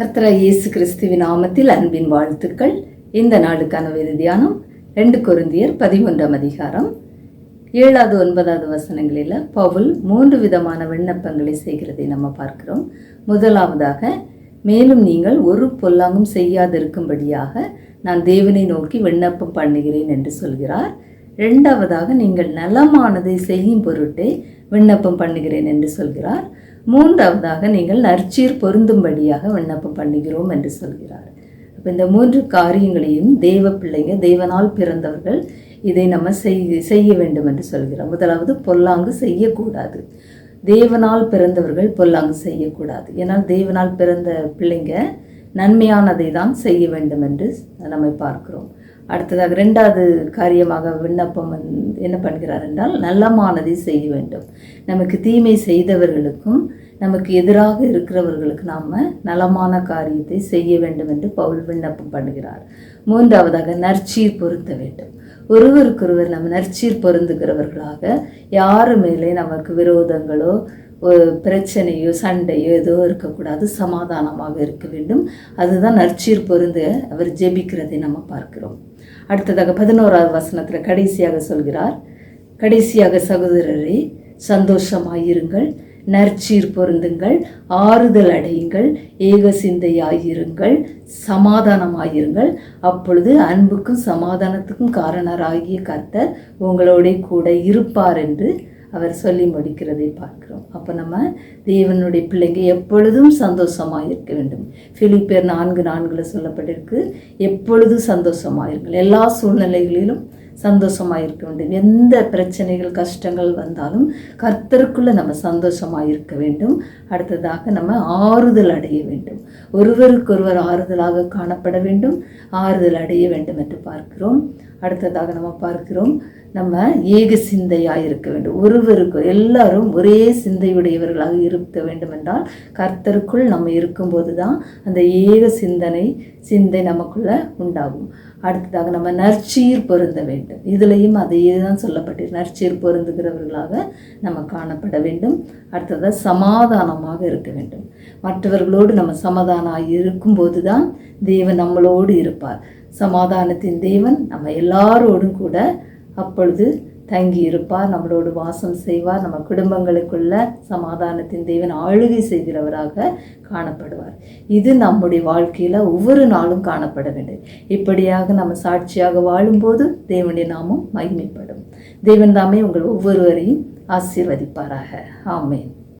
கர்த்தராகிய இயேசு கிறிஸ்துவின் நாமத்தில் அன்பின் வாழ்த்துக்கள். இந்த நாளுக்கான வேத தியானம் 2 கொரிந்தியர் 11ஆம் அதிகாரம் 7வது 9வது வசனங்களில் பவுல் 3 விதமான விண்ணப்பங்களை செய்கிறதை நம்ம பார்க்கிறோம். முதலாவதாக, மேலும் நீங்கள் ஒரு பொல்லாங்கும் செய்யாதிருக்கும்படியாக நான் தேவனை நோக்கி விண்ணப்பம் பண்ணுகிறேன் என்று சொல்கிறார். இரண்டாவதாக, நீங்கள் நலமானதை செய்யும் பொருட்டே விண்ணப்பம் பண்ணுகிறேன் என்று சொல்கிறார். மூன்றாவதாக, நீங்கள் நற்சீர் பொருந்தும்படியாக விண்ணப்பம் பண்ணுகிறோம் என்று சொல்கிறார். அப்போ இந்த 3 காரியங்களையும் தேவ பிள்ளைங்க, தேவனால் பிறந்தவர்கள் இதை நம்ம செய்ய வேண்டும் என்று சொல்கிறார். முதலாவது, பொல்லாங்கு செய்யக்கூடாது. தேவனால் பிறந்தவர்கள் பொல்லாங்கு செய்யக்கூடாது. ஏன்னால் தேவனால் பிறந்த பிள்ளைங்க நன்மையானதை தான் செய்ய வேண்டும் என்று நம்ம பார்க்கிறோம். அடுத்ததாக 2வது காரியமாக விண்ணப்பம் என்ன பண்ணுகிறார் என்றால், நலமானதை செய்ய வேண்டும். நமக்கு தீமை செய்தவர்களுக்கும் நமக்கு எதிராக இருக்கிறவர்களுக்கு நாம் நலமான காரியத்தை செய்ய வேண்டும் என்று பவுல் விண்ணப்பம் பண்ணுகிறார். மூன்றாவதாக, நற்சீர் பொருந்த வேண்டும். ஒருவருக்கொருவர் நம்ம நற்சீர் பொருந்துகிறவர்களாக, யாரு மேலே நமக்கு விரோதங்களோ பிரச்சனையோ சண்டையோ ஏதோ இருக்கக்கூடாது, சமாதானமாக இருக்க வேண்டும். அதுதான் நற்சீர் பொருந்த அவர் ஜெபிக்கிறதை நம்ம பார்க்கிறோம். அடுத்ததாக 11வது வசனத்தில் கடைசியாக சொல்கிறார், கடைசியாக சகோதரரே, சந்தோஷமாயிருங்கள், நற்சீர் பொருந்துங்கள், ஆறுதல் அடையுங்கள், ஏக சிந்தையாயிருங்கள், சமாதானமாயிருங்கள். அப்பொழுது அன்புக்கும் சமாதானத்துக்கும் காரணராகிய கர்த்தர் உங்களோட கூட இருப்பார் என்று அவர் சொல்லி முடிக்கிறதை பார்க்கிறோம். அப்போ நம்ம தேவனுடைய பிள்ளைங்க எப்பொழுதும் சந்தோஷமாக இருக்க வேண்டும். பிலிப்பியர் 4:4 சொல்லப்பட்டிருக்கு, எப்பொழுதும் சந்தோஷமாயிருங்கள், எல்லா சூழ்நிலைகளிலும் சந்தோஷமாக இருக்க வேண்டும். எந்த பிரச்சனைகள் கஷ்டங்கள் வந்தாலும் கர்த்தருக்குள்ளே நம்ம சந்தோஷமாக இருக்க வேண்டும். அடுத்ததாக, நம்ம ஆறுதல் அடைய வேண்டும். ஒருவருக்கொருவர் ஆறுதலாக காணப்பட வேண்டும், ஆறுதல் அடைய வேண்டும் என்று பார்க்கிறோம். அடுத்ததாக நம்ம பார்க்கிறோம், நம்ம ஏக சிந்தையாக இருக்க வேண்டும். ஒருவருக்கு எல்லாரும் ஒரே சிந்தையுடையவர்களாக இருக்க வேண்டும் என்றால் கர்த்தருக்குள் நம்ம இருக்கும்போது தான் அந்த ஏக சிந்தை நமக்குள்ள உண்டாகும். அடுத்ததாக, நம்ம நற்சீர் பொருந்த வேண்டும். இதுலேயும் அதையே தான் சொல்லப்பட்டிருக்கு, நற்சீர் பொருந்துகிறவர்களாக நம்ம காணப்பட வேண்டும். அடுத்ததாக, சமாதானமாக இருக்க வேண்டும். மற்றவர்களோடு நம்ம சமாதானம் இருக்கும்போது தான் தேவன் நம்மளோடு இருப்பார். சமாதானத்தின் தேவன் நம்ம எல்லாரோடும் கூட அப்பொழுது தங்கி இருப்பார், நம்மளோடு வாசம் செய்வார். நம்ம குடும்பங்களுக்குள்ள சமாதானத்தின் தேவன் ஆளுகை செய்கிறவராக காணப்படுவார். இது நம்முடைய வாழ்க்கையில் ஒவ்வொரு நாளும் காணப்பட வேண்டும். இப்படியாக நம்ம சாட்சியாக வாழும்போது தேவனுடைய நாமம் மகிமைப்படும். தேவன் தாமே உங்கள் ஒவ்வொருவரையும் ஆசீர்வதிப்பாராக. ஆமென்.